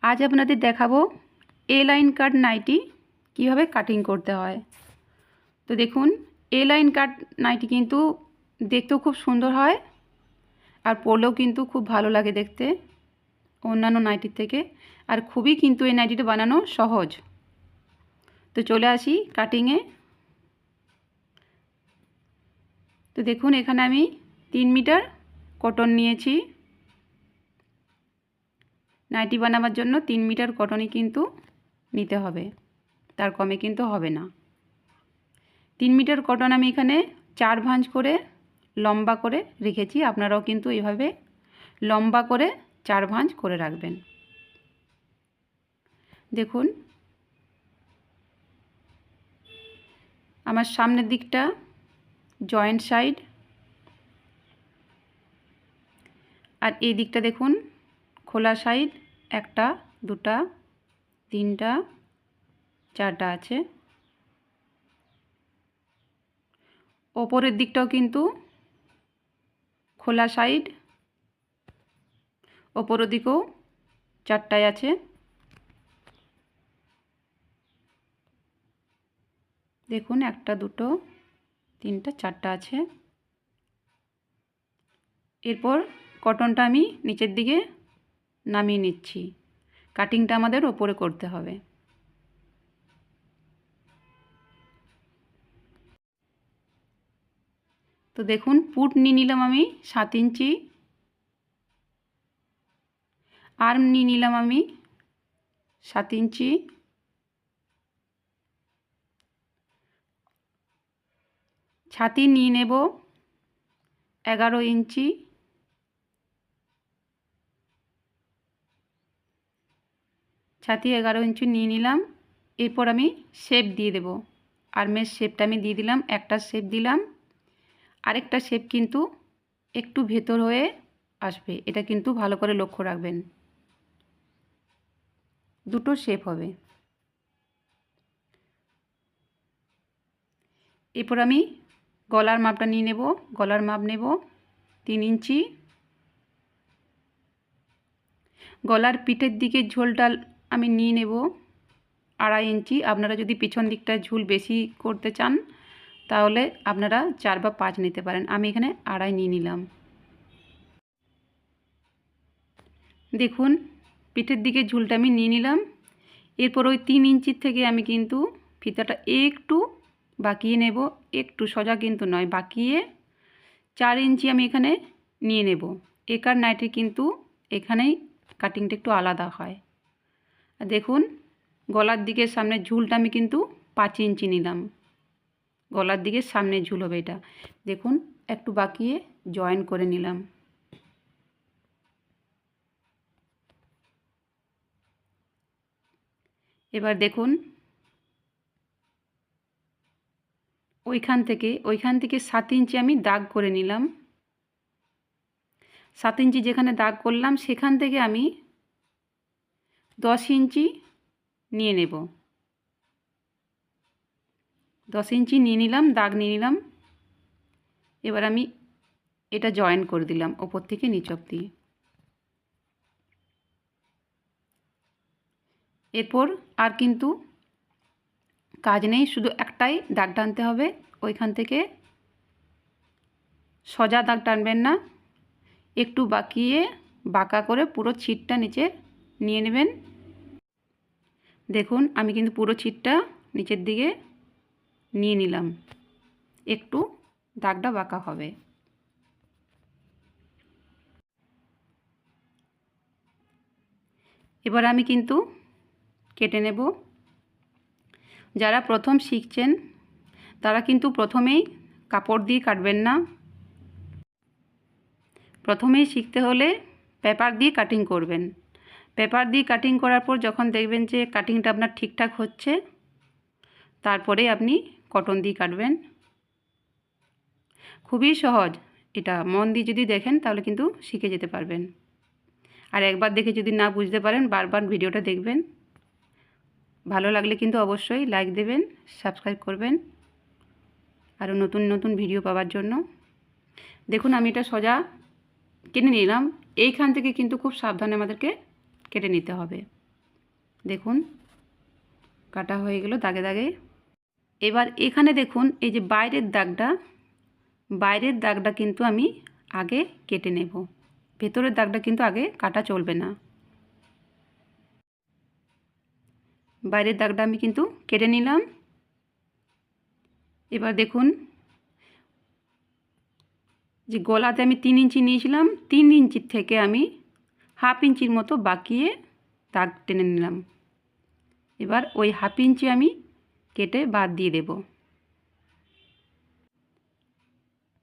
আজ আপনাদের দেখাবো এ লাইন কাট নাইটি কীভাবে কাটিং করতে হয়। তো দেখুন, এ লাইন কাট নাইটি কিন্তু দেখতেও খুব সুন্দর হয় আর পরলেও কিন্তু খুব ভালো লাগে দেখতে অন্যান্য নাইটির থেকে। আর খুবই কিন্তু এই নাইটিটা বানানো সহজ। তো চলে আসি কাটিংয়ে। তো দেখুন, এখানে আমি 3 মিটার কটন নিয়েছি। নাইটি বানাবার জন্য 3 মিটার কটনই কিন্তু নিতে হবে, তার কমে কিন্তু হবে না। 3 মিটার কটন আমি এখানে 4 ভাঁজ করে লম্বা করে রেখেছি। আপনারাও কিন্তু এইভাবে লম্বা করে 4 ভাঁজ করে রাখবেন। দেখুন, আমার সামনের দিকটা জয়েন্ট সাইড, আর এই দিকটা দেখুন খোলা সাইড। 1টা 2টা 3টা 4টা আছে। ওপরের দিকটাও কিন্তু খোলা সাইড, ওপরের দিকেও 4টায় আছে। দেখুন 1টা 2টো 3টা 4টা আছে। এরপর কটনটা আমি নিচের দিকে নামিয়ে নিচ্ছি। কাটিংটা আমাদের ওপরে করতে হবে। তো দেখুন, পুট নিয়ে নিলাম আমি 7 ইঞ্চি, আর্ম নিয়ে নিলাম আমি 7 ইঞ্চি, ছাতি নিয়ে নেব 11 ইঞ্চি, ছাতি 11 ইঞ্চি নিয়ে নিলাম। এরপর আমি শেপ দিয়ে দেব। আর্মের শেপটা আমি দিয়ে দিলাম, একটা শেপ দিলাম। আরেকটা শেপ কিন্তু একটু ভেতর হয়ে আসবে, এটা কিন্তু ভালো করে লক্ষ্য রাখবেন। দুটো শেপ হবে। এরপর আমি গলার মাপটা নিয়ে নেব। গলার মাপ নেব 3 ইঞ্চি। গলার পিঠের দিকে ঝোলটা আমি নিয়ে নেব 2.5 ইঞ্চি। আপনারা যদি পিছন দিকটা ঝুল বেশি করতে চান তাহলে আপনারা 4 বা 5 নিতে পারেন। আমি এখানে 2.5 নিয়ে নিলাম। দেখুন, পিঠের দিকে ঝুলটা আমি নিয়ে নিলাম। এরপর ওই 3 ইঞ্চির থেকে আমি কিন্তু ফিতাটা একটু বাঁকিয়ে নেব, একটু, সোজা কিন্তু নয়, বাঁকিয়ে 4 ইঞ্চি আমি এখানে নিয়ে নেব। একার নাইটি কিন্তু এখানেই কাটিংটা একটু আলাদা হয়। দেখুন, গলার দিকের সামনে ঝুলটা আমি কিন্তু 5 ইঞ্চি নিলাম। গলার দিকের সামনে ঝুল হবে এটা। দেখুন, একটু বাঁকিয়ে জয়েন করে নিলাম। এবার দেখুন, ওইখান থেকে 7 ইঞ্চি আমি দাগ করে নিলাম। 7 ইঞ্চি যেখানে দাগ করলাম সেখান থেকে আমি 10 ইঞ্চি নিয়ে নেব। 10 ইঞ্চি নিয়ে নিলাম, দাগ নিয়ে নিলাম। এবার আমি এটা জয়েন করে দিলাম ওপর থেকে নিচ অবধি। এরপর আর কিন্তু কাজ নেই, শুধু একটাই দাগ টানতে হবে। ওইখান থেকে সোজা দাগ টানবেন না, একটু বাঁকিয়ে বাঁকা করে পুরো ছিটটা নিচে নিয়ে নেবেন। দেখুন, আমি কিন্তু পুরো ছিটটা নিচের দিকে নিয়ে নিলাম, একটু দাগটা বাঁকা হবে। এবার আমি কিন্তু কেটে নেব। যারা প্রথম শিখছেন তারা কিন্তু প্রথমেই কাপড় দিয়ে কাটবেন না। প্রথমেই শিখতে হলে পেপার দিয়ে কাটিং করবেন। পেপার দিয়ে কাটিং করার পর যখন দেখবেন যে কাটিংটা আপনার ঠিকঠাক হচ্ছে, তারপরে আপনি কটন দিয়ে কাটবেন। খুবই সহজ, এটা মন দিয়ে যদি দেখেন তাহলে কিন্তু শিখে যেতে পারবেন। আর একবার দেখে যদি না বুঝতে পারেন বারবার ভিডিওটা দেখবেন। ভালো লাগলে কিন্তু অবশ্যই লাইক দেবেন, সাবস্ক্রাইব করবেন আরও নতুন নতুন ভিডিও পাওয়ার জন্য। দেখুন, আমি এটা সোজা কেটে নিলাম। এইখান থেকে কিন্তু খুব সাবধানে আমাদেরকে কেটে নিতে হবে। দেখুন কাটা হয়ে গেল দাগে দাগে। এবার এখানে দেখুন এই যে বাইরের দাগটা কিন্তু আমি আগে কেটে নেব। ভেতরের দাগটা কিন্তু আগে কাটা চলবে না। বাইরের দাগটা আমি কিন্তু কেটে নিলাম। এবার দেখুন যে গলাতে আমি 3 ইঞ্চি নিয়েছিলাম, 3 ইঞ্চির থেকে আমি হাফ ইঞ্চির মতো বাঁকিয়ে দাগ টেনে নিলাম। এবার ওই হাফ ইঞ্চি আমি কেটে বাদ দিয়ে দেব।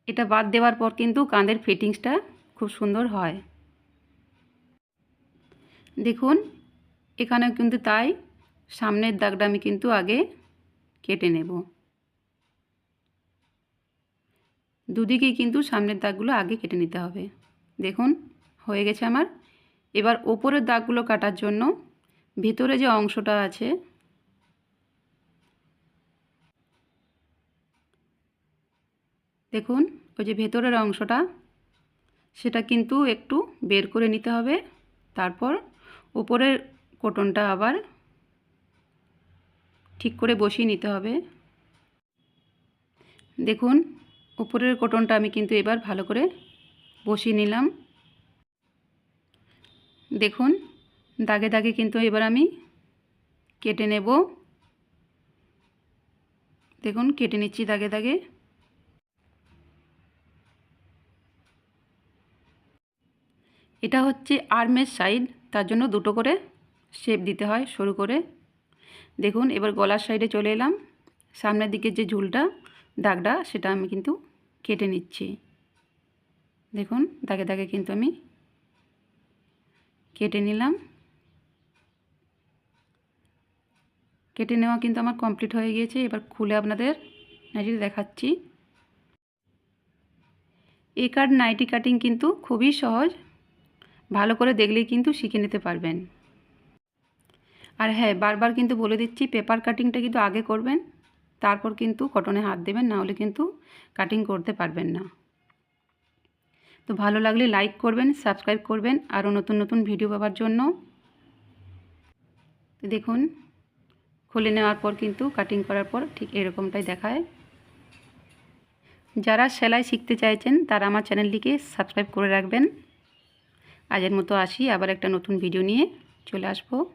এটা বাদ দেওয়ার পর কিন্তু কাঁধের ফিটিংসটা খুব সুন্দর হয়। দেখুন এখানেও কিন্তু তাই, সামনের দাগটা আমি কিন্তু আগে কেটে নেব। দুদিকেই কিন্তু সামনের দাগগুলো আগে কেটে নিতে হবে। দেখুন হয়ে গেছে আমার। এবার ওপরের দাগগুলো কাটার জন্য ভিতরে যে অংশটা আছে দেখুন, ওই যে ভেতরের অংশটা সেটা কিন্তু একটু বের করে নিতে হবে। তারপর উপরের কটনটা আবার ঠিক করে বসিয়ে নিতে হবে। দেখুন উপরের কটনটা আমি কিন্তু এবার ভালো করে বসিয়ে নিলাম। দেখুন দাগে দাগে কিন্তু এবার আমি কেটে নেব। দেখুন কেটে নিচ্ছি দাগে দাগে। এটা হচ্ছে আর্মের সাইড, তার জন্য দুটো করে শেপ দিতে হয় সরু করে। দেখুন এবার গলার সাইডে চলে এলাম। সামনের দিকে যে ঝুলটা দাগটা সেটা আমি কিন্তু কেটে নিচ্ছি। দেখুন দাগে দাগে কিন্তু আমি কেটে নিলাম। কেটে নেওয়া কিন্তু আমার কমপ্লিট হয়ে গিয়েছে। এবার খুলে আপনাদের নাইটিটা দেখাচ্ছি। এই কাট নাইটি কাটিং কিন্তু খুবই সহজ, ভালো করে দেখলেই কিন্তু শিখে নিতে পারবেন। আর হ্যাঁ, বারবার কিন্তু বলে দিচ্ছি, পেপার কাটিংটা কিন্তু আগে করবেন, তারপর কিন্তু কটনে হাত দেবেন, না হলে কিন্তু কাটিং করতে পারবেন না। তো ভালো লাগলে লাইক করবেন, সাবস্ক্রাইব করবেন আরও নতুন নতুন ভিডিও পাওয়ার জন্য। তো দেখুন খুলে নেওয়ার পর কিন্তু কাটিং করার পর ঠিক এরকমটাই দেখায়। যারা সেলাই শিখতে চাইছেন তারা আমার চ্যানেলটিকে সাবস্ক্রাইব করে রাখবেন। আজের মতো আসি, আবার একটা নতুন ভিডিও নিয়ে চলে আসবো।